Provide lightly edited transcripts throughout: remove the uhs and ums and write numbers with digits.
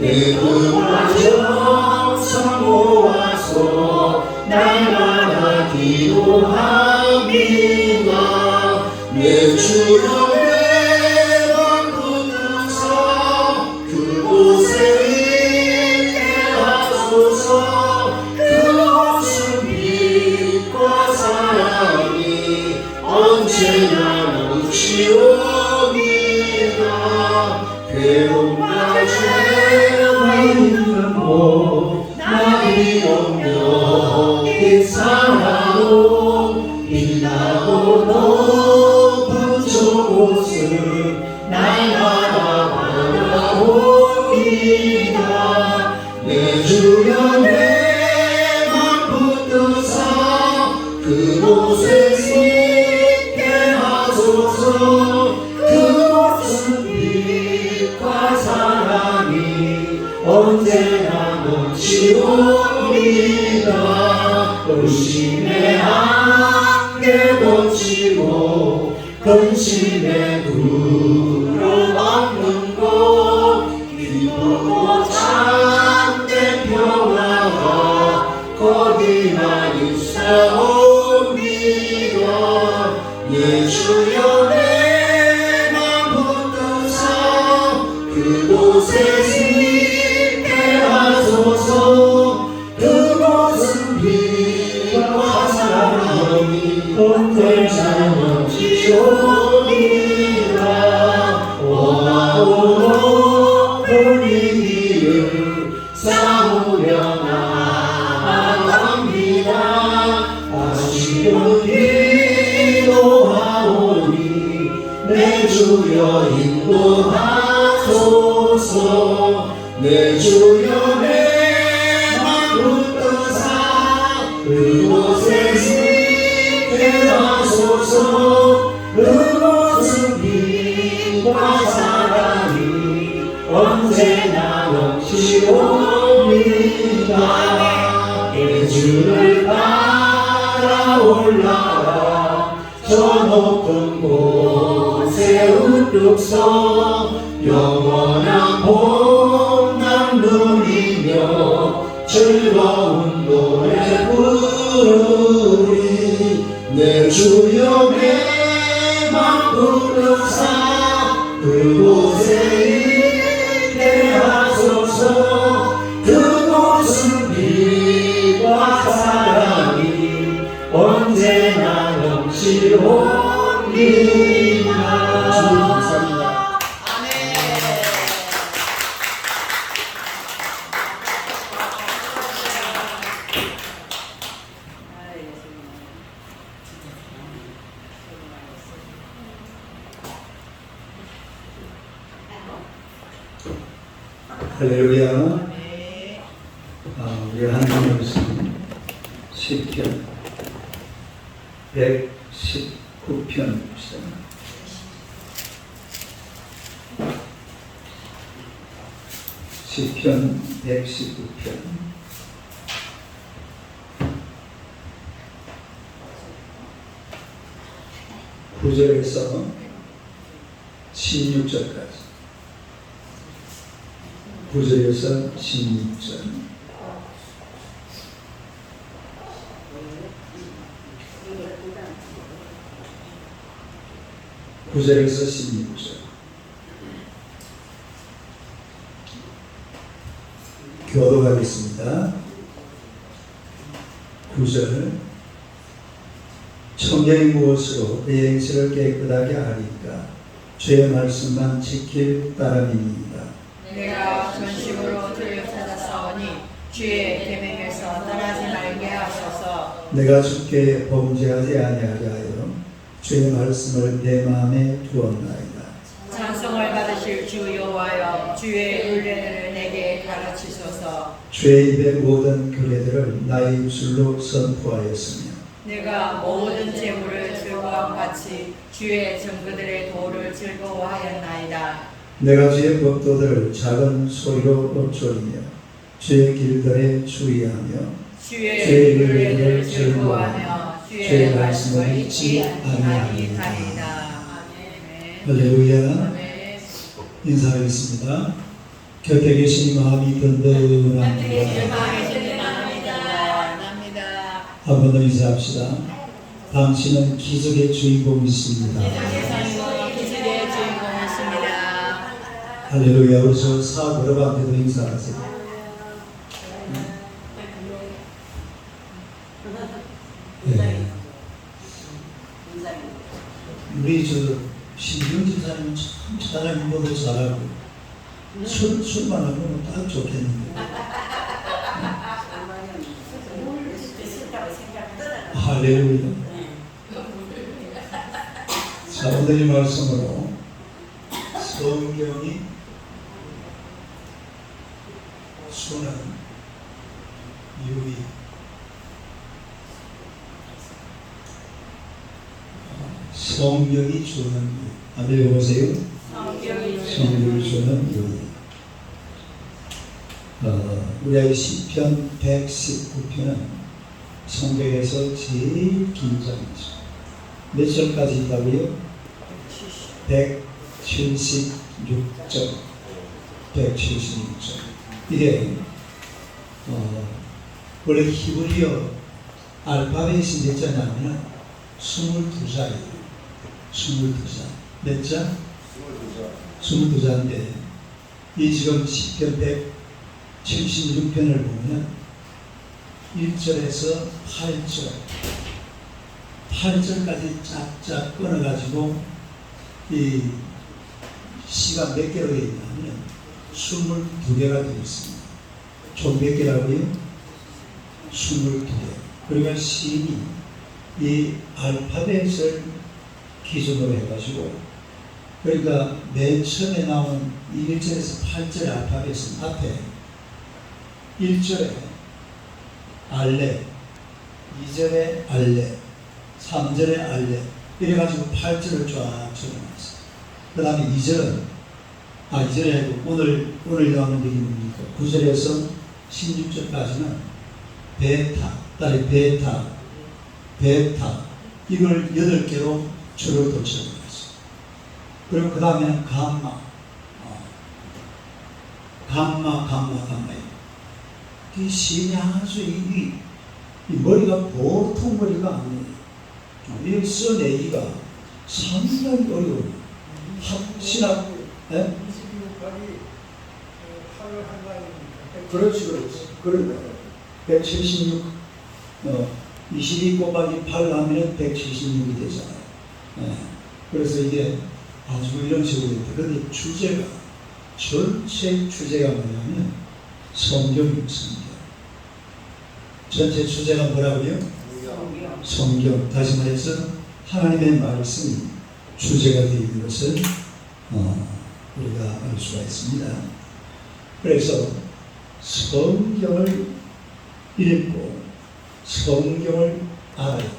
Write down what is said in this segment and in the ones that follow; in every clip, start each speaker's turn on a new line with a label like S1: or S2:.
S1: 내 꿈과 정성 모아서 날마다 기도합니다. 내 주여 내 맘 붙드사 그곳에 있게 하소서. 그곳은 빛과 사랑이 언제나 넘치옵니다. 괴로움과 죄와 있는 곳 나의 영역이 살아온 빛나고 높은 저곳을 날마다 바라봅니다. 내 주여 내 맘 붙드사 그곳에 있게 하소서. 그곳은 빛과 사랑이 언제나 넘치옵니다. 의심의 안개 걷히고 근심의 두려움 없는 곳 기쁘고 참된 평화가 거기만 있사옵니다. 예 주여 내 맘 붙드사 그곳에 있게 하소서. 그곳은 빛과 사랑이 언제나 넘치옵니다. 오하오 높은 이 길을 싸우며 나아갑니다. 다시금 기도하오니 내 주여 인도하소서. 내 주여 내 맘 붙드사 그곳에 있게 하소서. 그곳은 빛과 사랑이 언제나 넘치옵니다. 내 주를 따라 올라가 저 높은 곳에 우뚝 서 영원한 복남 누리며 즐거운 노래 부르리. 내 주여 내 맘 붙드사 그곳에 있게 하소서. 그곳은 빛과 사랑이 언제나 넘치옵니다. 주님 감사합니다.
S2: 할렐루야. 우리 하나님 말씀 시편 119편 봅시다. 시편 119편 9절에서 16절까지 9절에서 16절. (9절에서 16절) 교독하겠습니다. 9절. 청경이 무엇으로 내 행실을 깨끗하게 하리까? 주의 말씀만 지킬 따름입니다.
S3: 내가 전심으로 주를 찾아사오니 주의 계명에서 떠나지 말게 하소서.
S2: 내가 주께 범죄하지 아니하게 하여 주의 말씀을 내 마음에 두었나이다.
S3: 찬송을 받으실 주 여호와여, 주의 윤례들을 내게 가르치소서.
S2: 주의 입의 모든 규례들을 나의 입술로 선포하였으며
S3: 내가 모든 재물을 즐거움 같이 주의 증거들의 도를 즐거워하였나이다.
S2: 내가 주의 법도들을 작은 소리로 읊조리며 주의 길들에 주의하며
S3: 주의 윤례들을 즐거워하며 주의 말씀을 잊지 아니하리이다.
S2: 할렐루야. 인사하겠습니다. 곁에 계신 마음이 든든합니다. 한 번 더 인사합시다. 당신은 기적의 주인공이십니다. 할렐루야. 우리 저 사업 여러분한테도 인사하세요. 네. 우리 저 신경 집사님은 참 사람 인도도 잘하고 술만 하면 딱 좋겠는데. 할렐루야. 자, 오늘 이 말씀으로 성경이 주는 유의, 성경이 주는 유의. 한번 보세요. 성경이 주는 유의. 우리의 시편 119편은 성경에서 제일 긴 장이죠. 몇 절까지 있다고요? 176절. 176절. 이게 원래 히브리어 알파벳이 몇 자냐면 22자예요. 22자. 몇 자? 22자인데 이 지금 시편 176편을 보면 1절에서 8절까지 쫙쫙 끊어가지고 이 시가 몇 개로 되어 있냐면 22개가 되어 있습니다. 총 몇 개라고요? 22개. 그러니까 시인이 이 알파벳을 기준으로 해가지고, 그러니까 맨 처음에 나온 1절에서 8절의 알파벳은 앞에 1절에 알레, 2절에 알레, 3절에 알레, 이래가지고 8절을 쫙 적어놨어요. 그 다음에 2절은, 2절에 오늘 나오는 얘기 뭡니까? 9절에서 16절까지는 베타, 딸이 베타, 이걸 8개로 줄을 더 적어놨어요. 그리고 그 다음에는 감마, 이 시인이 아주 이 머리가 보통 머리가 아니에요. 이 써내기가 상당히 어려워요. 신학, 예? 그렇지. 그러니까 176, 22 곱하기 8 하면 176이 되잖아요. 예. 그래서 이게 아주 이런 식으로 있다. 그런데 주제가, 전체 주제가 뭐냐면 성경입니다. 전체 주제가 뭐라고요? 성경. 다시 말해서 하나님의 말씀이 주제가 되어 있는 것을 우리가 알 수가 있습니다. 그래서 성경을 읽고 성경을 알아야 돼요.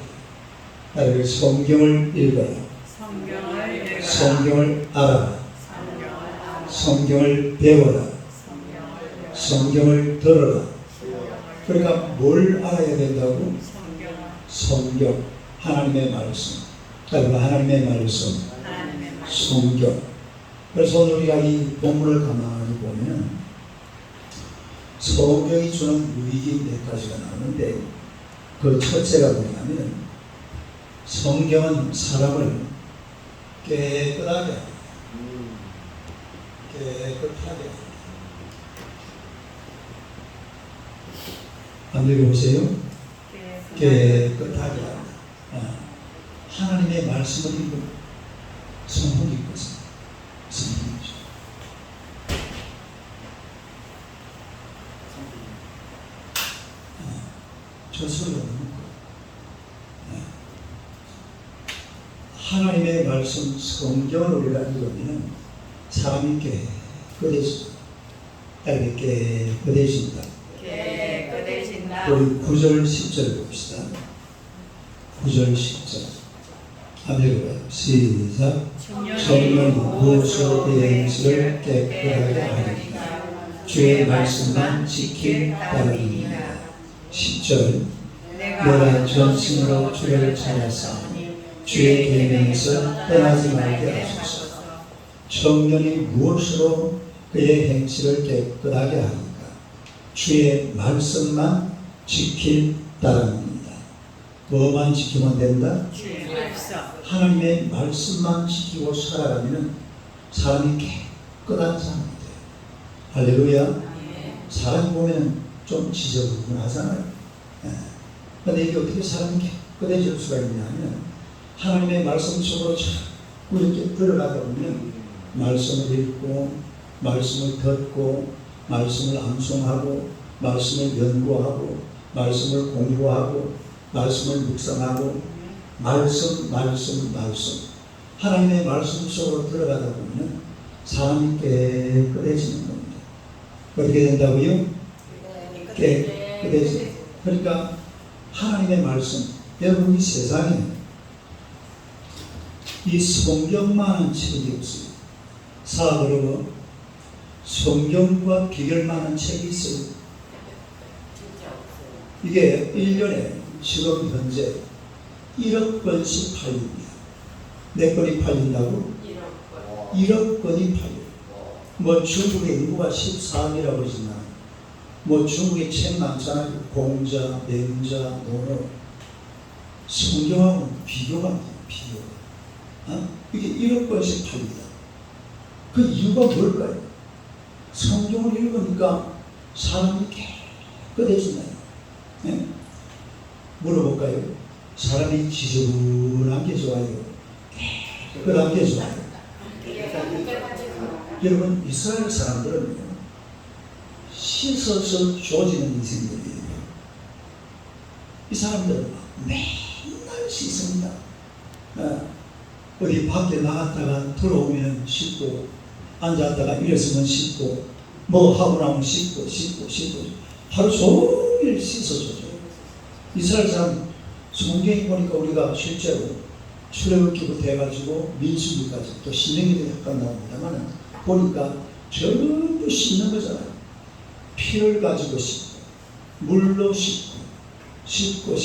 S2: 따라서 성경을 읽어라. 성경을 알아라. 성경을 배워라. 성경을 들어라. 그러니까 뭘 알아야 된다고? 성경, 하나님의 말씀. 그리고 하나님의 말씀, 성경. 그래서 오늘 우리가 이 본문을 가만히 보면 성경이 주는 유익이 몇 가지가 나오는데, 그 첫째가 뭐냐면 성경은 사람을 깨끗하게 합니다. 한번 보세요. 깨끗하게 합니다. 하나님의 말씀을 읽고 성경이 있거든요. 성경이죠. 저 소리가 너무 커요. 하나님의 말씀 성경을 우리가 읽으면 사람이 깨끗해진다. 깨끗해진다. 우리 9절 10절 봅시다. 9절 10절 한번 시작. 청년이 무엇으로 내 행실을 깨끗하게 하리까 주의 말씀만 지킬 따름이니라. 10절 내가 전심으로 주를 찾았사오니 주의 계명에서 떠나지 말게 하소서. 청년이 무엇으로 그의 행실을 깨끗하게 하니까 주의 말씀만 지킬다라는 겁니다. 뭐만 지키면 된다?
S3: 주의 말씀.
S2: 하나님의 말씀만 지키고 살아가면 사람이 깨끗한 사람이 돼요. 할렐루야.
S3: 네.
S2: 사람이 보면 좀 지저분하잖아요. 그런데 이게 어떻게 사람이 깨끗해질 수가 있냐면 하나님의 말씀 속으로 자꾸 이렇게 들어가다 보면 말씀을 읽고 말씀을 듣고 말씀을 암송하고 말씀을 연구하고 말씀을 공부하고 말씀을 묵상하고 말씀 하나님의 말씀 속으로 들어가다 보면 사람이 깨끗해지는 겁니다. 어떻게 된다고요? 깨끗해지. 그러니까 하나님의 말씀, 여러분 이 세상에 이 성경만한 책이 없어요. 사도로 성경과 비결만한 책이 있어요. 이게 1년에 지금 현재 1억 권씩 팔립니다. 몇 권이 팔린다고? 1억 권이 팔려요. 뭐 중국의 인구가 14억이라고 그러지만 뭐 중국의 책 많잖아요. 공자, 맹자, 논어. 성경하고는 비교가 안 돼요. 비교. 이게 1억 권씩 팔립니다. 그 이유가 뭘까요? 성경을 읽으니까 사람이 깨끗해진다요. 네? 물어볼까요? 사람이 지저분한 게 좋아요? 깨끗한 게 좋아요? 여러분 이스라엘 사람들은요 씻어서 좋아지는 인생들이에요. 이 사람들은 맨날 씻습니다. 어디 밖에 나갔다가 들어오면 씻고 앉았다가 일어서면 씻고 뭐 하고 나면 씻고 하루 종일 씻어줘요. 이스라엘 사람 성경에 보니까 우리가 실제로 출애굽기부터 해가지고 민수기까지 또 신명기도 약간 나옵니다만 보니까 전부 씻는 거잖아요. 피를 가지고 씻고 물로 씻고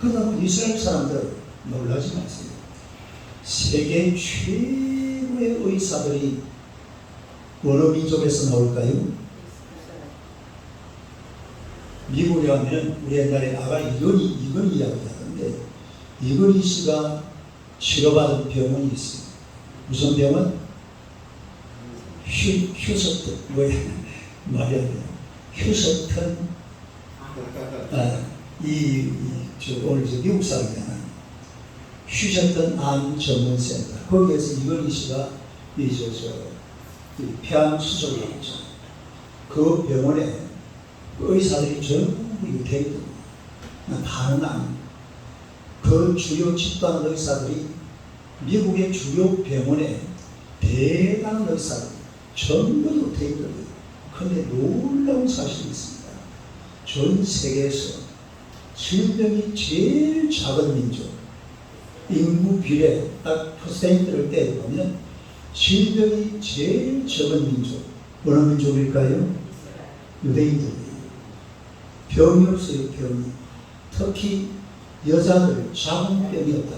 S2: 그러다 이스라엘 사람들 놀라지 마세요. 세계 최고의 의사들이 어느 민족에서 나올까요? 미국에 가면 우리 옛날에 아가 이건희 이야기하던데 이건희 씨가 치료받은 병원이 있어요. 무슨 병원? 휴스턴 말이 안 돼요. 휴스턴 오늘 미국 사람이잖아요. 휴스턴 암 전문센터 거기에서 이건희 씨가 폐암 수술을 했죠. 그 병원에 그 의사들이 전부 유태인들 다른 암 그 주요 집단 의사들이 미국의 주요 병원에 대단한 의사들 전부 유태인들이에요. 그런데 놀라운 사실이 있습니다. 전 세계에서 질병이 제일 작은 민족 인구 비례 딱 퍼센트를 떼보면 질병이 제일 적은 민족 어느 민족일까요? 유대인들이에요. 병이 없어요. 병이. 특히 여자들 자궁병이 없다.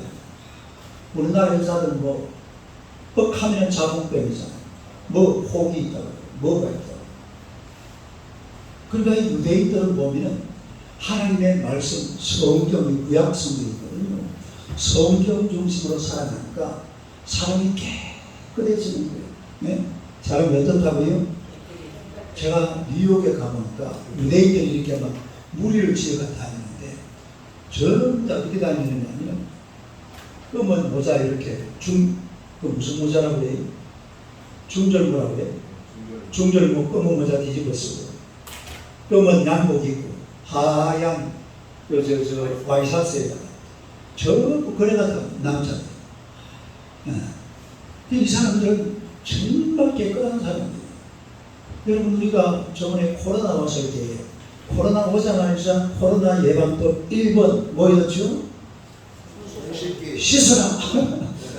S2: 우리나라 여자들 뭐 뻑하면 자궁병이잖아요. 뭐 혹이 있다고 뭐가 있다고. 그러니까 유대인들은 보면 하나님의 말씀 성경이 구약 성경이거든요. 성경 중심으로 살아가니까 사람이 깨끗해지는 거예요. 네? 사람이 어떻다고요? 제가 뉴욕에 가보니까 유대인들이 이렇게 막 무리를 지어가 다니는데 전부 다 어떻게 다니느냐면 검은 모자 이렇게 그 무슨 모자라고 해요? 중절모라고 해요? 중절모 검은 모자 뒤집어 쓰고 검은 양복 입고 하얀 와이셔츠에다가 전부 그래가 남자들. 이 사람들은 정말 깨끗한 사람들이에요. 여러분 우리가 저번에 코로나 왔을 때 코로나 오자마자 코로나 예방법 1번 뭐였죠? 씻어라.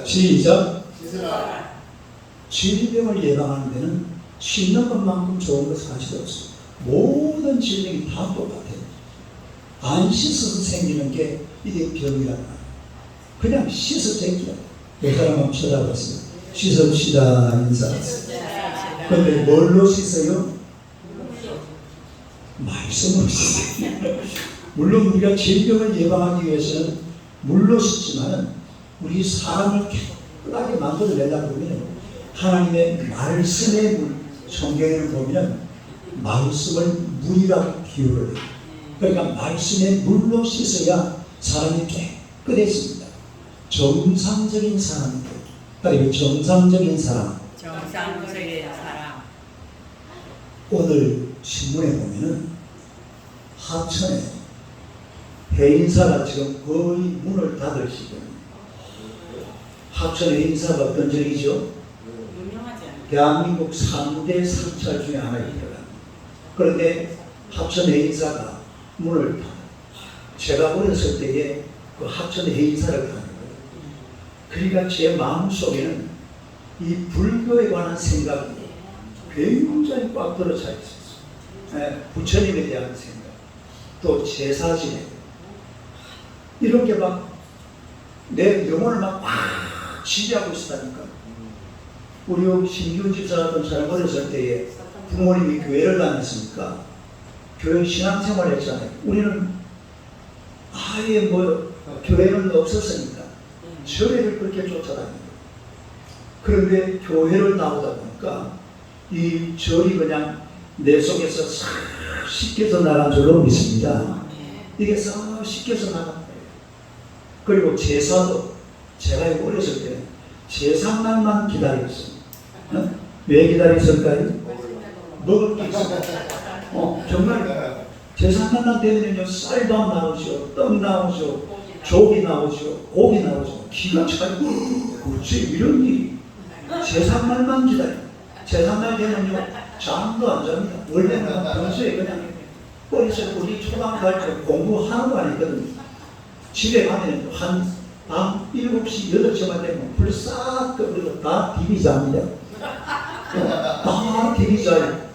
S2: 시작.
S1: 씻으라.
S2: 질병을 예방하는 데는 씻는 것만큼 좋은 것은 사실 없어요. 모든 질병이 다 똑같아요. 안 씻어서 생기는 게 이게 병이란 말이에요. 그냥 씻어 제끼라. 그 사람 한번 쳐다봤어요. 씻읍시다 인사. 근데 뭘로 씻어요? 말씀으로 씻어요. 물론 우리가 질병을 예방하기 위해서는 물로 씻지만 우리 사람을 깨끗하게 만들어내려고 하면 하나님의 말씀의 물, 성경에는 보면 말씀을 물이라고 비유를 해요. 그러니까 말씀의 물로 씻어야 사람이 깨끗해집니다. 정상적인 사람들, 그리고 정상적인 사람.
S3: 정상적인 사람.
S2: 오늘 신문에 보면은 하천에 해인사가 지금 거의 문을 닫을 시점. 하천 해인사가 어떤 적이죠? 대한민국 3대 상찰 중에 하나입니다. 그런데 하천 해인사가 문을 닫아. 제가 어렸을 때에 그 하천 해인사를 가는 거예요. 그러니까 제 마음속에는 이 불교에 관한 생각이 굉장히 꽉 들어차 있었어요. 부처님에 대한 생각, 또 제사 지내고 이렇게 막 내 영혼을 막 지배하고 있었다니까. 우리 신규 집사 같은 사람 어렸을 때에 부모님이 교회를 다녔으니까 교회 신앙생활 했잖아요. 우리는 아예 뭐 교회는 없었으니까 절에를 그렇게 쫓아다니고, 그런데 교회를 나오다 보니까 이 절이 그냥 내 속에서 싹 씻겨서 나간 줄로 믿습니다. 이게 싹 씻겨서 나간 거예요. 그리고 제사도 제가 어렸을 때 제사날만 기다렸어요. 왜 기다렸을까요? 먹을 게 있어요. 정말 제사날만 되면요, 쌀밥 나오죠, 떡 나오죠, 조기 나오죠, 고기 나오죠. 기가 차고 어째 이런 일이. 제사날만 기다려요. 제사날 되면요, 잠도 안 잡니다. 원래는 평소에 그냥 어디서 우리 초등 갈 때 공부하는 거 아니거든요. 집에 가면 한 밤 7시, 8시만 되면 불 싹 끄고 다 TV 잡니다. 다 TV 자요.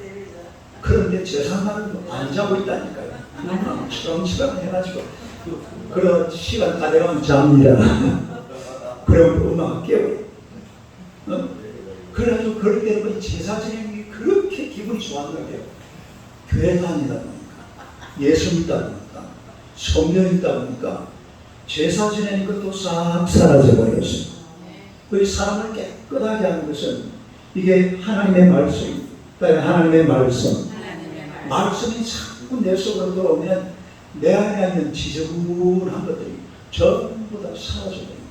S2: 그런데 제사날은 안 자고 있다니까요. 치렁치렁 해가지고 그런 시간 다 되면 잡니다. 그러면 엄마가 깨워요. 그래가지고 그럴 때는 제사 지내는 게 그렇게 기분이 좋았는 거예요. 교회 다니다 보니까, 예수 믿다 보니까, 성령 있다 보니까 제사 지내는 것도 싹 사라져 버렸어요. 그 사람을 깨끗하게 하는 것은 이게 하나님의 말씀, 하나님의 말씀. 말씀이 자꾸 내 속으로 들어오면 내 안에 있는 지저분한 것들이 전부 다 사라져버려요.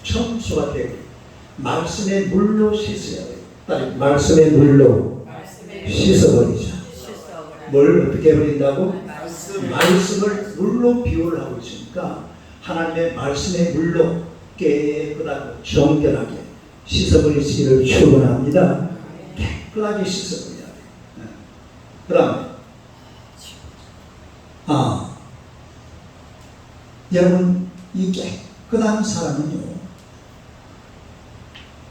S2: 청소가 되고 말씀의 물로 씻어야 돼요. 말씀의 물로 씻어버리자. 뭘 어떻게 버린다고? 말씀을 물로 비유를 하고 있으니까 하나님의 말씀의 물로 깨끗하고 정결하게 씻어버리시기를 축원합니다. 깨끗하게 씻어버려야 돼요. 그 다음에 여러분, 이 깨끗한 사람은요,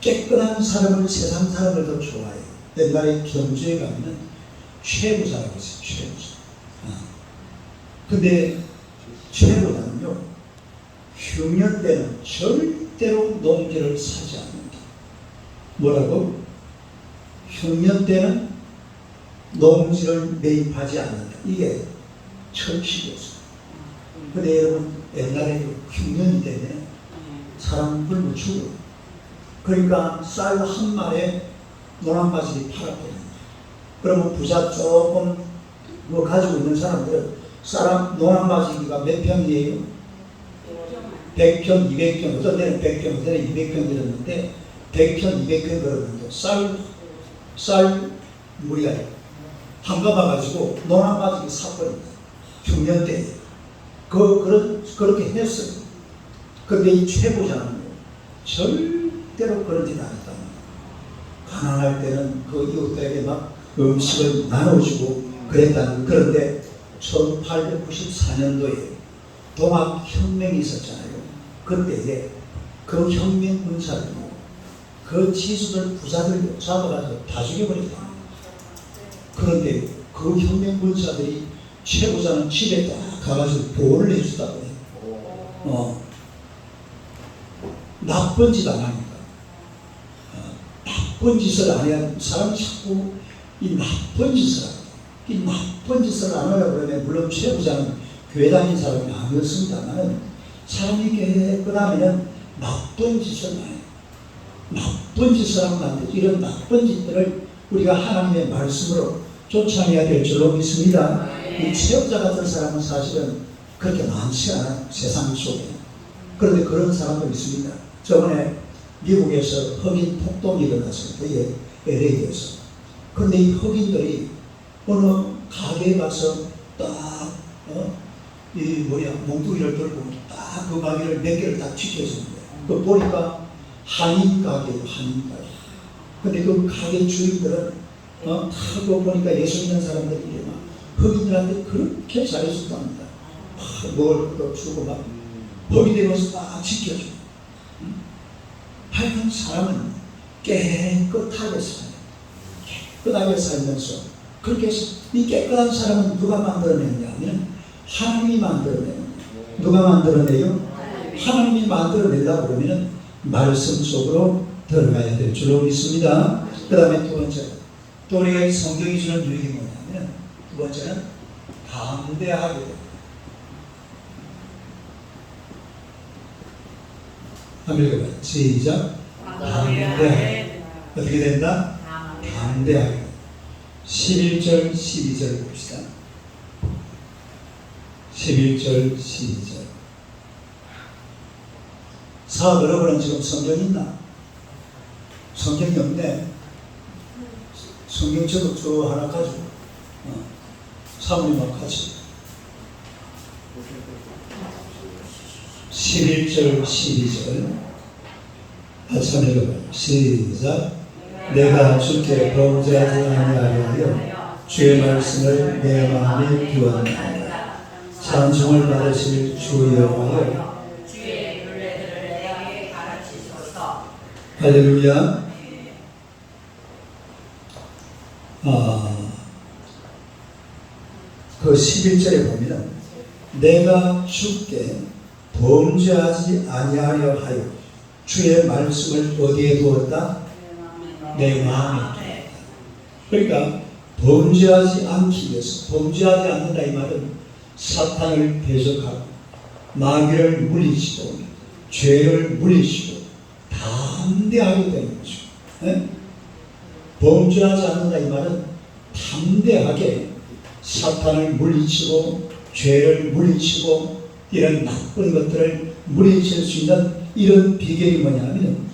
S2: 깨끗한 사람을 세상 사람을 더 좋아해요. 옛날에 경주에 가면 최부자라고 했어요. 최부자. 근데 최부자는요, 흉년 때는 절대로 농지를 사지 않는다. 뭐라고? 흉년 때는 농지를 매입하지 않는다. 이게 철칙이었어요. 근데 여러분, 옛날에 흉년이 되면 사람 굶어 죽어요. 그러니까 쌀 한 마리에 노란바지를 팔았거든요. 그러면 부자 조금 뭐 가지고 있는 사람들은 노란바지가 몇 평이에요? 100평, 200평, 어떤 데는 100평, 어떤 데는 200평 들었는데 100평, 200평 들었는데 쌀 무리가 한가마 가지고 노란바지 사버립니다. 흉년 때 그렇게 했어요. 그런데 이 최고자는 절대로 그런 짓 안 했다. 가난할 때는 그 이웃들에게 막 음식을 나눠주고 그랬다는. 그런데 1894년도에 동학혁명이 있었잖아요. 그때에 그 혁명 군사들이 그 지수들 부자들 잡아가지고 다 죽여버렸다. 그런데 그 혁명 군사들이 최고자는 집에 딱 가가지고 보호를 해주다고 해요. 나쁜 짓 안 하니까. 나쁜 짓을 안 해야 사람이 자꾸 이 나쁜 짓을 하고 이 나쁜 짓을 안 하려고 그러면 물론 최부자는 교회 다니는 사람이 아니었습니다만 사람이 깨끗하면 나쁜 짓을 안 해요. 나쁜 짓을 하면 안 되죠. 이런 나쁜 짓들을 우리가 하나님의 말씀으로 쫓아내야 될 줄로 믿습니다. 이 최부자 같은 사람은 사실은 그렇게 많지 않아요. 세상 속에. 그런데 그런 사람도 있습니다. 저번에 미국에서 흑인 폭동이 일어났어요. LA에서. 그런데 이 흑인들이 어느 가게에 가서 딱, 몽둥이를 들고 딱 그 가게를 몇 개를 딱 지켜주는 거예요. 그 보니까 한인 가게예요, 한인 가게. 근데 그 가게 주인들은, 타고 보니까 예수 믿는 사람들이 막 흑인들한테 그렇게 잘해줬다 합니다. 막 먹을 것도 주고 막 흑인들이 와서 딱 지켜줘요. 하여간 사람은 깨끗하게 살아요. 깨끗하게 살면서 그렇게 해서 이 깨끗한 사람은 누가 만들어내냐면 하나님이 만들어내는 거예요. 누가 만들어내요? 하나님이 만들어내려고 그러면 말씀 속으로 들어가야 될 줄로 믿습니다. 그 다음에 두 번째, 또 우리가 성경이 주는 유익이 뭐냐면 두 번째는 담대하게 됩니다. 한번 읽어봐요. 시작. 담대하게. 어떻게 된다? 담대하게. 11절 12절 봅시다. 11절 12절. 여러분은 지금 성경이 있나? 성경이 없네. 성경책을 쭉 하나 가지고 사모님하고 같이 11절 12절 같이 한번 읽어봐요. 시작. 내가 주께 범죄하지 아니하여 주의 말씀을 내 마음에 두었나이다. 찬송을 받으실 주 여호와여
S3: 주의 윤례들을 내게 가르치소서.
S2: 할렐루야. 그 11절에 보면 내가 주께 범죄하지 아니하려 하여 주의 말씀을 어디에 두었다? 내 마음에 두었다. 그러니까 범죄하지 않기 위해서, 범죄하지 않는다 이 말은 사탄을 배척하고 마귀를 물리치고 죄를 물리치고 담대하게 되는 거죠. 네? 범죄하지 않는다 이 말은 담대하게 사탄을 물리치고 죄를 물리치고 이런 나쁜 것들을 물리칠 수 있는 이런 비결이 뭐냐면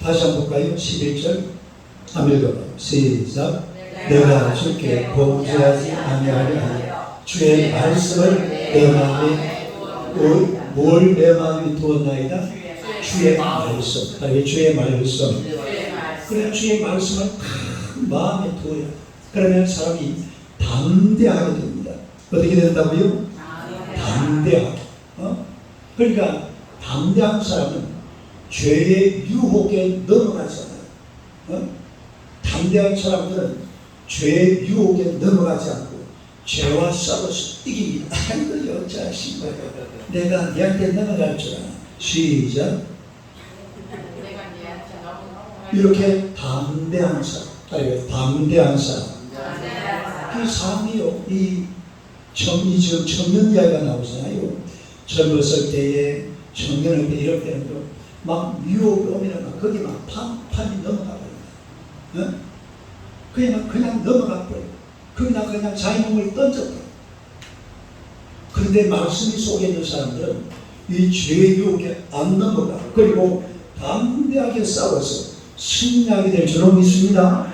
S2: 다시 한번 볼까요? 11절 한번 읽어봐요. 시작. 내가 주께 범죄하지 아니하려 하여 주의 말씀을 내 마음에 뭘 내 마음에 두었나이다? 주의 말씀. 아니, 주의 말씀. 그래 주의 말씀을 마음에 두어야 그러면 사람이 담대하게 됩니다. 어떻게 된다고요? 담대하게. 그러니까 담대한 사람은 죄의 유혹에 넘어가지 않아요. 담대한 사람들은 죄의 유혹에 넘어가지 않고 죄와 싸워서 이깁니다. 아이고 여자식 내가 네한테 넘어갈 줄 알아. 시작. 이렇게 담대한 사람, 담대한 사람. 이 사람이요, 지금 청년 이야기가 나오잖아요. 젊었을 때에 청년을 때 이럴 때는 막 유혹이 오면 거기 막 판이 넘어가 버립니다. 그냥 넘어가 버려요. 그냥 자기 몸을 던져버려요. 그런데 말씀이 속에 있는 사람들은 이 죄의 유혹에 안 넘어가. 그리고 담대하게 싸워서 승리하게 될 줄로 믿습니다.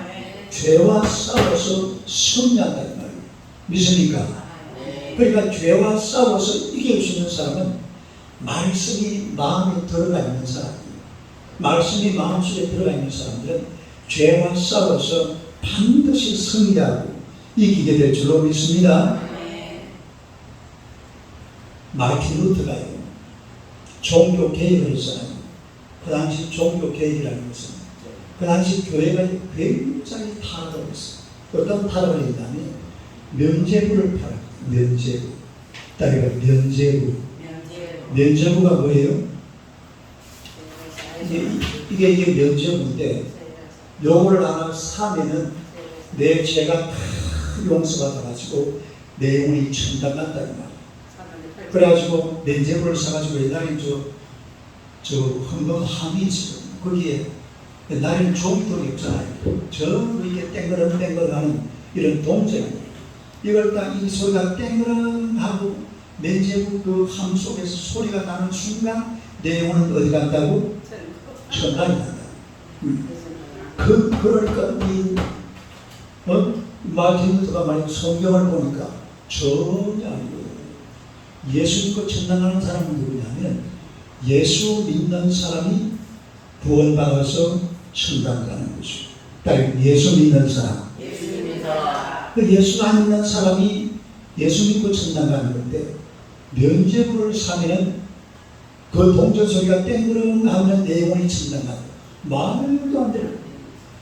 S2: 죄와 싸워서 승리한다 이 말이에요. 믿습니까? 그러니까 죄와 싸워서 이길 수 있는 사람은 말씀이 마음에 들어가 있는 사람이에요. 말씀이 마음속에 들어가 있는 사람들은 죄와 싸워서 반드시 승리하고 이기게 될 줄로 믿습니다. 마틴 루터가요, 종교 개혁을 했잖아요. 그 당시 종교 개혁이라는 것은 그 당시 교회가 굉장히 타락을 했어요. 어떤 타락을 했냐면 면죄부를 팔아요. 면죄부. 따라가 면죄부. 면죄부가 뭐예요? 이게 면죄부인데 요거를 하나 사면은 내 죄가 다 용서가 돼가지고 내 영혼이 천당 간다 이 말이야. 그래가지고 면제부를 사가지고 옛날에 저 헌금함이 있어요. 거기에 옛날에는 종이돌이 없잖아요. 전부 이게 땡그렁땡그렁하는 이런 동전이에요. 이걸 딱 이 소리가 땡그렁하고 면제부 그 함 속에서 소리가 나는 순간 내 영혼은 어디 간다고? 천당이 간다. 그러니까 마틴 루터가 만약 성경을 보니까 전혀 아니고 예수 믿고 천당 가는 사람은 누구냐면 예수 믿는 사람이 구원받아서 천당 가는 것이죠. 예수 믿는 사람. 예수 안 믿는 사람이 예수 믿고 천당 가는 건데 면죄부를 사면은 그 동전 소리가 땡그렁 하면 내 영혼이 천당 간다. 말도 안 되는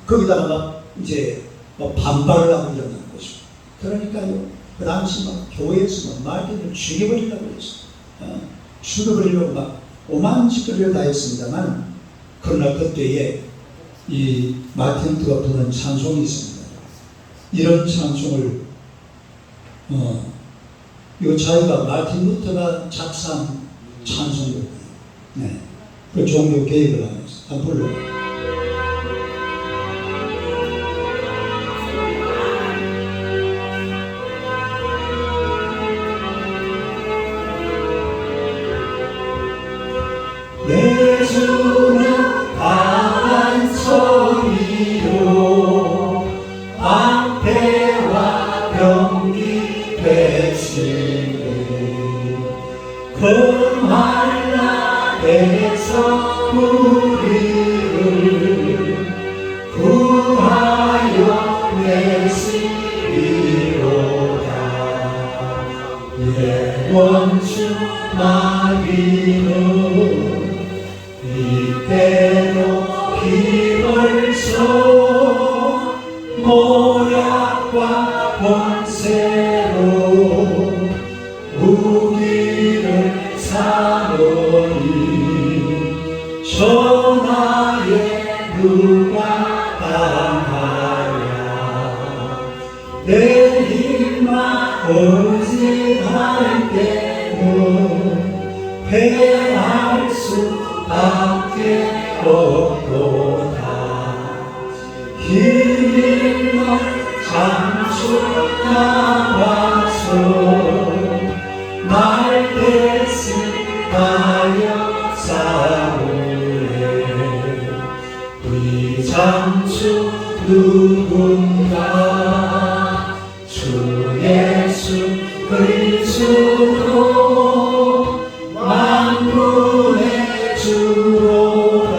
S2: 거기다가 이제 반발을 하고 일어나는 것이죠. 그러니까요, 그 당시 막 교회에서 마틴을 죽여버리려고 했어요. 죽여버리려고 막 오만 짓거리를 다 했습니다만, 그러나 그때에 이 마틴 루터가 부르는 찬송이 있습니다. 이런 찬송을 이 자유가 마틴 루터가 작사한 찬송이거든요. 네. 그 종교 개혁을 하면서 한번 불러요. 내 주는 강한 소리로 방패와 병기 되시네. 금할 날에서 우리를 구하여 내시리로다. 예원주 마리는 이때도 비벌소 모략과 권세로 우리를 사노니 전하에 누가 당하랴. 내 힘만 의지할 때는 패할 수밖에 없도다. 힘 있는 장수 나와서 날 대신하여 싸우네. 우리 장수 누군가 주 예수 그리스도 만군의 주로다.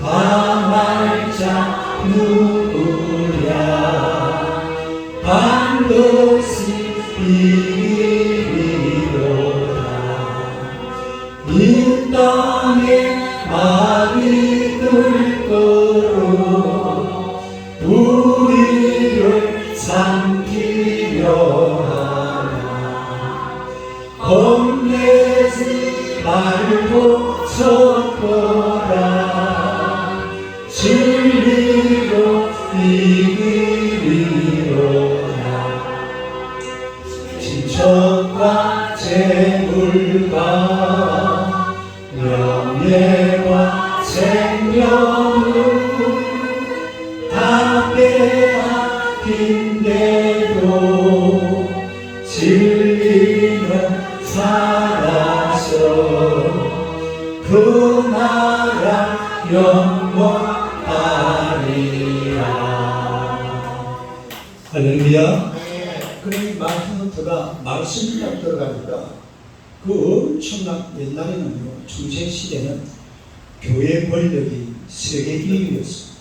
S2: 당할 자 누구랴. 반드시 이기리로다. 이 땅에 많이 들 거로 우리를 삼키려 하나. 겁내지 말고 섰거라. 진리로 이기리로다. 지적과 재물과 명예와 생명을 다 빼앗긴데도 진리는 살아서 그 나라 영원하리라. 할렐루야. 그러니 마틴 루터가 말씀이 딱 들어가니까 그 엄청난 옛날에는요, 중세시대는 교회 권력이 세계 1위였어요.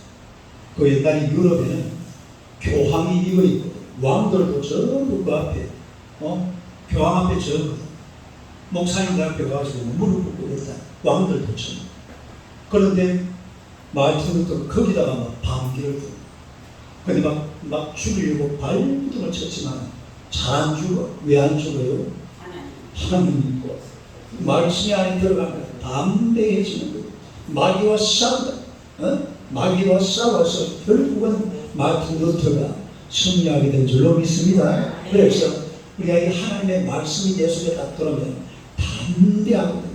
S2: 그 옛날에 유럽에는 교황이 이거 있고 왕들도 전부 그 앞에 교황 앞에 전부 목사님들 앞에 가가지고 무릎 꿇고 그랬다. 왕들도 전부. 그런데 마틴 루터가 거기다가 막 반기를 두고 근데 막 죽이려고 발부둥을 쳤지만 잘 안 죽어. 왜 안 죽어요? 하나님 믿고 말씀이 안에 들어가면 담대해지는 거예요. 마귀와 싸우다. 마귀와 싸워서 결국은 마틴 루터가 승리하게 된 줄로 믿습니다. 그래서 우리가 이 하나님의 말씀이 내 속에 딱 들어오면 담대하거든요.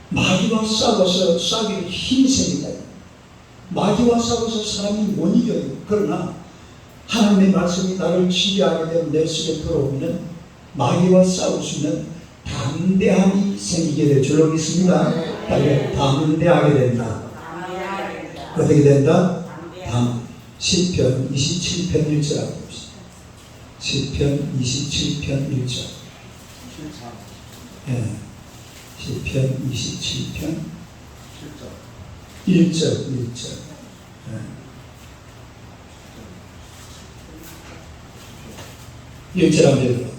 S2: 마귀와 싸워서 싸기를 힘이 생긴다. 마귀와 싸워서 사람이 못 이겨요. 그러나 하나님의 말씀이 나를 지배하게 되면 내 속에 들어오면 마귀와 싸울 수 있는 담대함이 생기게 될 줄로 믿습니다. 담대하게 된다. 어떻게 된다? 시편 27편 1절하고 봅시다. 시편 27편 1절. 예. 시편 27편 1절. 예. 1절 한번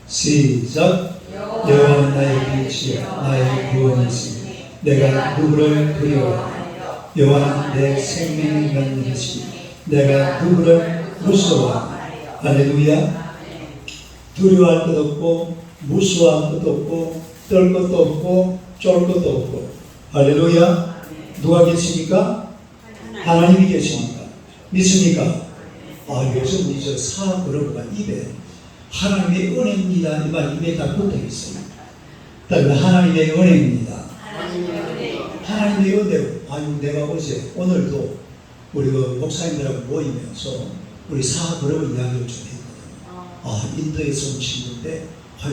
S2: 시작. 여호와는 나의 빛이요 나의 구원이시니 내가 누구를 두려워하며 여호와는 내 생명의 면이시니 내가 누구를 무서워하며. 할렐루야. 두려워할 것도 없고 무서워할 것도 없고 떨 것도 없고 쫄 것도 없고. 할렐루야. 누가 계십니까? 하나님이 계십니까? 믿습니까? 요즘 이제 사업 그러고가 입에 하나님의 은혜입니다 이 말 입에 다 붙어 있어요. 하나님의 은혜입니다. 하나님의 은혜로. 내가 오늘도 우리 목사님들하고 모이면서 우리 사업 그러고 이야기를 좀 했거든요. 인도에서 온 친구인데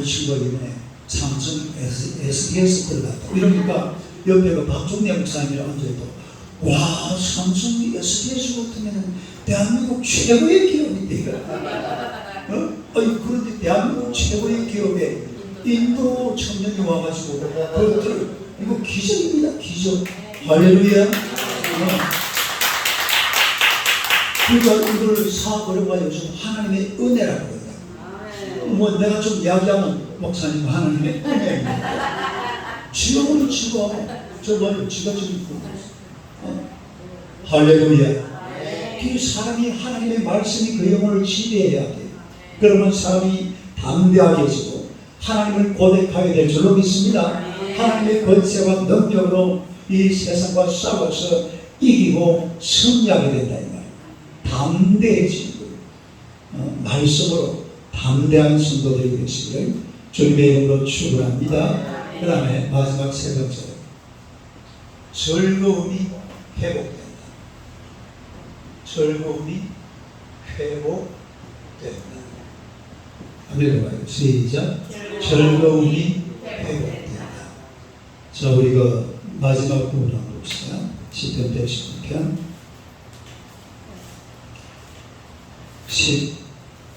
S2: 친구가 이번에 삼성 SDS 들어갔다. 이러니까 옆에 박종래 목사님이랑 앉아있고, 와, 삼성 SDS 같으면 대한민국 최고의 기업인데. 그런데 대한민국 최고의 기업에 인도 청년이 와가지고 이거 기적입니다. 기적. 할렐루야. 그러니까 이걸 사업을 해가지고 하나님의 은혜라고 한다. 내가 좀 이야기하면 목사님 하나님의 은혜입니다. 지금은 저번에 지가 지금 할렐루야. 그 사람이 하나님의 말씀이 그 영혼을 지배해야 돼. 그러면 사람이 담대하게지고 하나님을 고백하게 될 줄로 믿습니다. 하나님의 권세와 능력으로 이 세상과 싸워서 이기고 승리하게 된다 이 말이에요. 담대해지고 말씀으로 담대한 성도들이 되시기를 주님의 이름으로 축원합니다. 그 다음에 마지막 세 번째, 즐거움이 회복된다. 즐거움이 회복된다. 한번 읽어봐요. 시작. 즐거움이 회복된다. 자, 우리가 마지막 부분 한번 봅시다. 시편 119편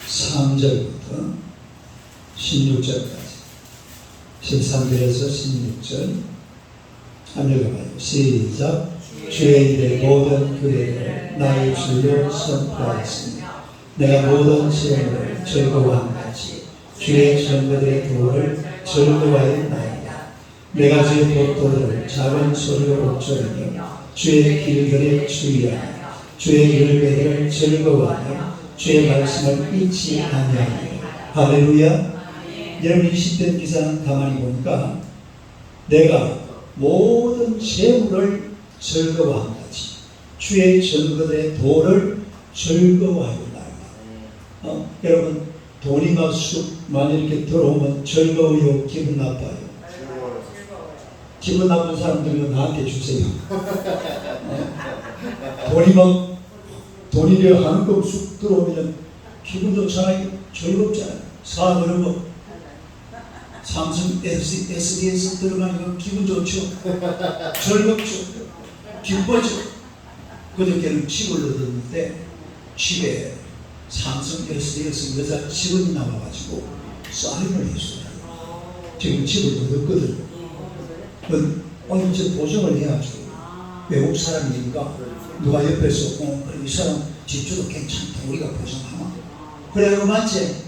S2: 13절부터 16절까지 13절에서 16절 한번 읽어봐요. 시작. 주의 일의 모든 규례를 나의 줄로 선포하였으니 내가 모든 시험을 즐거워함 같이 주의 전거들의 도를 즐거워하였나이다. 내가 주의 법도를 작은 소리로 옥조이며 주의 길들에 주의하며 주의 율례들을 즐거워하며 주의 말씀을 잊지 아니하며. 할렐루야. 여러분 20대 기사는 가만히 보니까 내가 모든 재물을 즐거워함 같이 주의 전거들의 도를 즐거워하였나이다. 여러분 돈이 막 많이 이렇게 들어오면 즐거워요? 기분 나빠요? 기분 나쁜 사람들은 나한테 주세요. 돈이 한금 쑥 들어오면 기분 좋잖아요. 즐겁잖아요. 사들은 삼성 SDS 들어가니까 기분 좋죠. 즐겁죠. 기뻐져. 그저께는 집을 얻었는데 집에 삼성 SDS 여자 직원이 나와가지고 사인을 했어요. 지금 집을 얻었거든요. 이제 보정을 해야죠. 외국 사람이니까 누가 옆에서 이 사람 집주도 괜찮다 우리가 보정하나? 그래 맞지?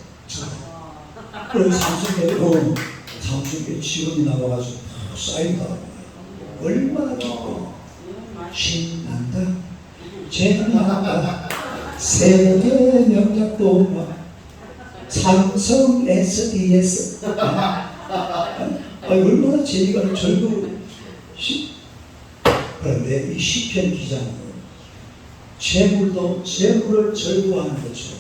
S2: 그래서 삼성에 직원이 나와가지고 사인하고 얼마나 기뻐. 신난다. 재난다. 세계 명작도 막 삼성 SDS 얼마나 재미가 즐거워. 그런데 이 시편 기자는 재물을 절구하는 것처럼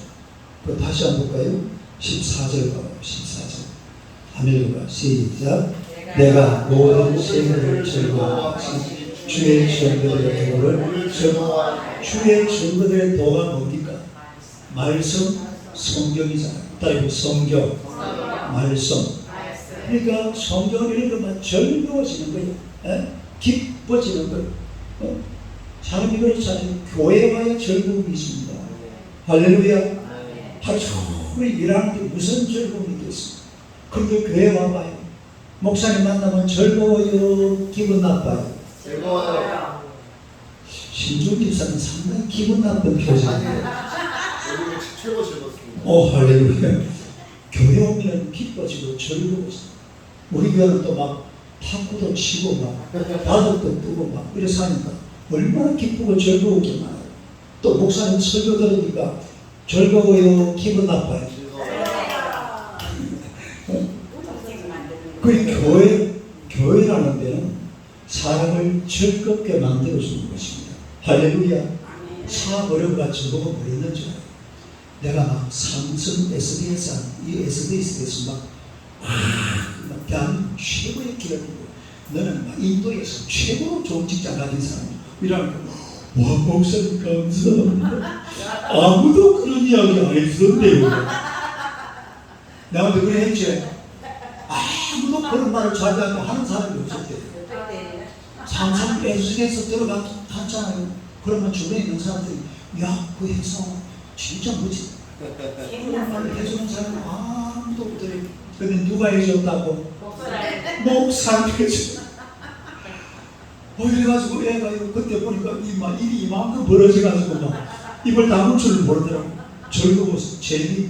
S2: 그 다시 한번 볼까요? 14절 봐요. 14절 아멘. 시작. 내가 모든 재물을 절구하지 주의 증거들의 도를 절구하라. 주의 증거들의 도가 뭡니까? 말씀, 성경이잖아요. 따르고 성경, 말씀. 그러니까 성경을 읽으면 즐거워지는 거예요. 에? 기뻐지는 거예요. 사람이 그렇잖아요. 교회 와야 즐거움이 있습니다. 할렐루야. 하루 종일 일하는데 무슨 즐거움이 있겠습니까? 그런데 교회 와봐요. 목사님 만나면 즐거워요? 기분 나빠요?
S1: 즐거워요.
S2: 신종 집사는 상당히 기분 나쁜 표정이에요.
S1: 여기 최고 즐겁습니다.
S2: 할렐루야. 교회 오면 기뻐지고 즐거워지고 우리 교회는 또 막 탁구도 치고 막 바둑도 뜨고 막 이래서 하니까 얼마나 기쁘고 즐거운 게 많아요. 또 목사님 설교 들으니까 즐거워요? 기분 나빠요? 그 교회라는 데는 사람을 즐겁게 만들어주는 것입니다. 할렐루야. 사업 어려움과 즐거움을 모르는 줄 알아요. 내가 막 삼성 SBS에서 막 대한민국 최고의 기업이고 너는 막 인도에서 최고로 좋은 직장 가진 사람 이러니까 와 목사님 감사합니다. 아무도 그런 이야기 안 했었는데요. 나한테 그래 했지. 아무도 그런 말을 자기한테 하는 사람이 없었대요. 삼성 SBS에서 들어갔잖아요. 그러면 주변에 있는 사람들이 야 그 회사 진짜 뭐지? 그런 말을 해주는 사람은 아무도 없더래. 근데 누가 해줬다고? 목사님 해줘. 이래가지고 애가 그때 보니까 일이 이만큼 벌어져가지고 막 입을 다물 줄을 모르더라고. 즐거워서 재미.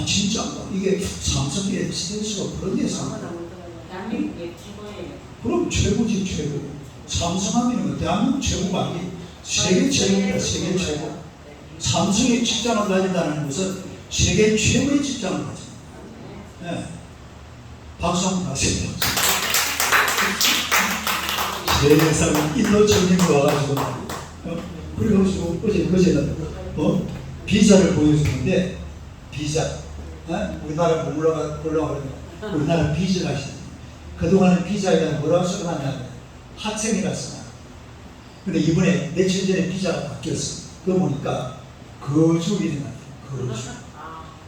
S2: 진짜인가? 이게 삼성 SBS가 그런 회사인가?
S3: 대한민국의 최고예요.
S2: 그럼 최고지 최고. 삼성하면 대한민국 최고가 아니고 세계 최고입니다. 세계 최고. 삼성의 직장을 가진다는 것은 세계 최고의 직장을 가진다. 네. 박수 한번 가세요. 세상에 인도 청년이 와가지고 그래가지고 어제는 비자를 보여주는데 비자 우리나라 보려고 그러면 우리나라 비자가 있어요. 그동안은 비자에 대한 뭐라고 써놨냐면 학생이라서 근데 이번에 며칠 전에 비자가 바뀌었어. 그거 보니까 거주 이름 같아요. 거주.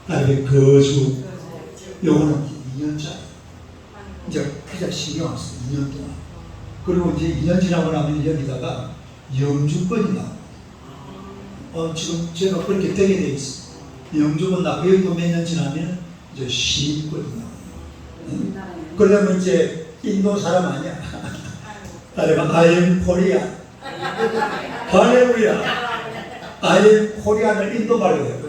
S2: 아니 거주. 요거는 2년짜리. 이제 비자 신경 안 써요. 2년 동안. 그리고 이제 2년 지나고 나면 여기다가 영주권이 나와요. 지금 제가 그렇게 되게 돼 있어. 영주권 나고 여기도 몇 년 지나면 이제 시민권이 나와요. 그러면 이제 인도 사람 아니야. 따라가 I am Korea. 할렐루야. I am Korea를 인도 말로 해요.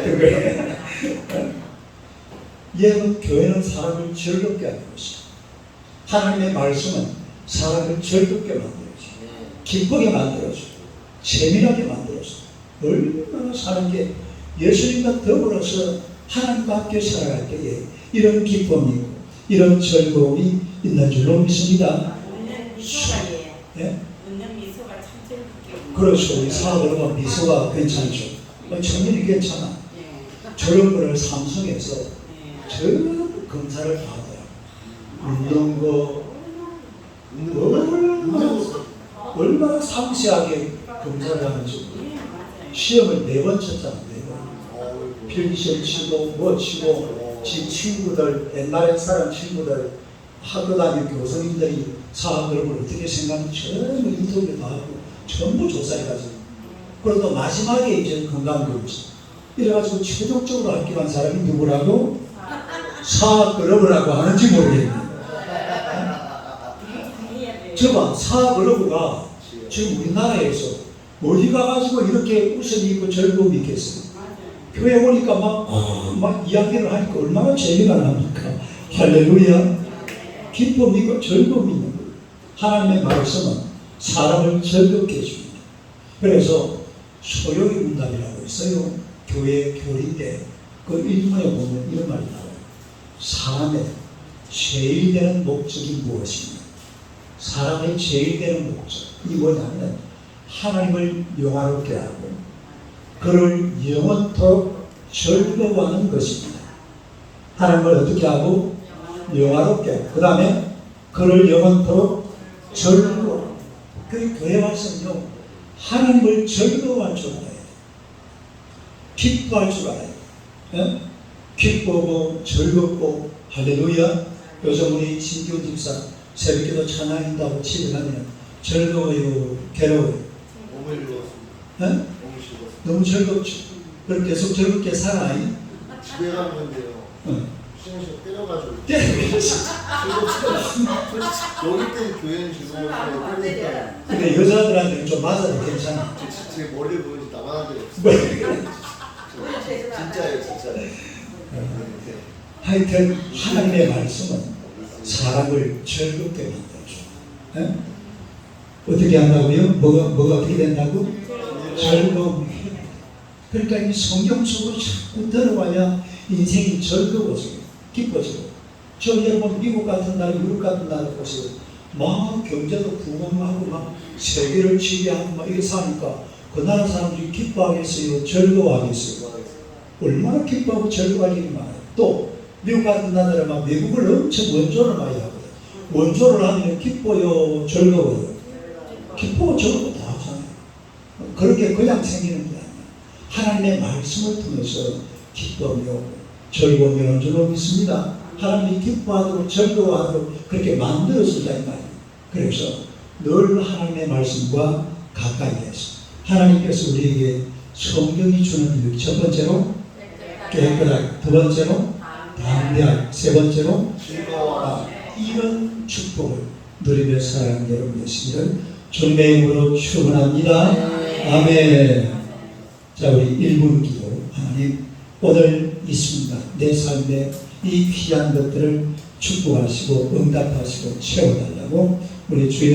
S2: 그래. 얘는 교회는 사람을 즐겁게 하는 것이야. 하나님의 말씀은 사람을 즐겁게 만들어줘. 기쁘게 만들어줘. 재미나게 만들어줘. 얼마나 사는 게 예수님과 더불어서 하나님과 함께 살아갈 때에 이런 기쁨이 있고 이런 즐거움이 있는 줄로 믿습니다.
S3: 웃는 미소가
S2: 예?
S3: 웃는 미소가 참 즐겁게.
S2: 그렇죠. 우리 사업을 하면 미소가 괜찮죠. 청년이 괜찮아. 저런 분을 삼성에서 전부 검사를 다 하더라고요. 웃는 거 얼마나 상세하게 검사를 하는지. 시험을 4번 쳤잖아. 4번. 필기시험 치고 뭐 치고 지 친구들 옛날에 사람 친구들 학교 다니는 교수님들이 사람들을 어떻게 생각하는지 전부 인터뷰 다 하고 전부 조사해가지고 그리고 마지막에 이제 건강검진 이래가지고 최종적으로 합격한 사람이 누구라고? 사그러브라고 하는지 모르겠네. 저봐 사그러브가 지금 우리나라에서 어디 가가지고 이렇게 웃음이 있고 즐거움이 있겠어요. 교회 오니까 막 이야기를 하니까 얼마나 재미가 납니까? 할렐루야. 기쁨이 있고 즐거움이 있는 거예요. 하나님의 말씀은 사람을 즐겁게 해줍니다. 그래서 소요의 문답이라고 있어요. 교회 교리 때 그 일문에 보면 이런 말이 나와요. 사람의 제일 되는 목적이 무엇이냐? 사람의 제일 되는 목적, 이 뭐냐면 하나님을 영화롭게 하고 그를 영원토록 즐거워하는 것입니다. 하나님을 어떻게 하고? 영화롭게 하고, 그 다음에 그를 영원토록 즐거워. 그 교회 와서는요, 하나님을 즐거워할 줄 알아야 돼. 기뻐할 줄 알아야 돼. 예? 기쁘고 즐겁고 할렐루야. 요즘 우리 신규 집사 새벽기도 찬양한다고 집에 가면 즐거워요, 괴로워요?
S1: 몸을 읽었습니다.
S2: 예?
S1: 몸을 읽었습니다.
S2: 너무 즐겁죠. 그럼 계속 즐겁게 살아요.
S1: 집에 가는데요.
S2: 응.
S1: 시험시험 때려가지고.
S2: 때려가지고.
S1: 여기 때 교회는 즐거워요. 때리니까
S2: 근데 여자들한테는 좀 맞아도 괜찮아.
S1: 제 머리를 보는지 나만 한 적이 없어요. 진짜예요, 진짜예요. 이렇게.
S2: 하여튼 하나님의 말씀은 사람을 즐겁게 만들죠. 예? 어떻게 한다고요? 뭐가 어떻게 된다고? 즐거움. 그러니까 이 성경 속으로 자꾸 들어와야 인생이 즐거워지고 기뻐지고. 저 여러분 미국 같은 나라, 유럽 같은 나라 보세요. 막 경제도 부흥하고 막 세계를 지배하고 막 이렇게 사니까 그 나라 사람들이 기뻐하겠어요? 즐거워하겠어요? 얼마나 기뻐하고 즐거워할 일이 많아요. 또 미국 같은 나라는 막 외국을 엄청 원조를 많이 하거든요. 원조를 하면 기뻐요, 즐거워요? 기뻐, 즐거워 다 하잖아요. 그렇게 그냥 생기는 게 아니에요. 하나님의 말씀을 통해서 기뻐하며 즐거움이 오는 줄로 믿습니다. 하나님이 기뻐하도록 즐거워하도록 그렇게 만들어준다 이 말이에요. 그래서 늘 하나님의 말씀과 가까이 해서 하나님께서 우리에게 성경이 주는 일, 첫 번째로 깨끗하게, 두 번째로 담대하게, 세 번째로
S1: 즐거워.
S2: 이런 축복을 누리며 살아가는 여러분 되시기를 주님의 이름으로 축원합니다. 아멘. 자, 우리 1분 기도. 하나님, 오늘 이 순간 내 삶에 이 귀한 것들을 축복하시고 응답하시고 채워달라고 우리 주의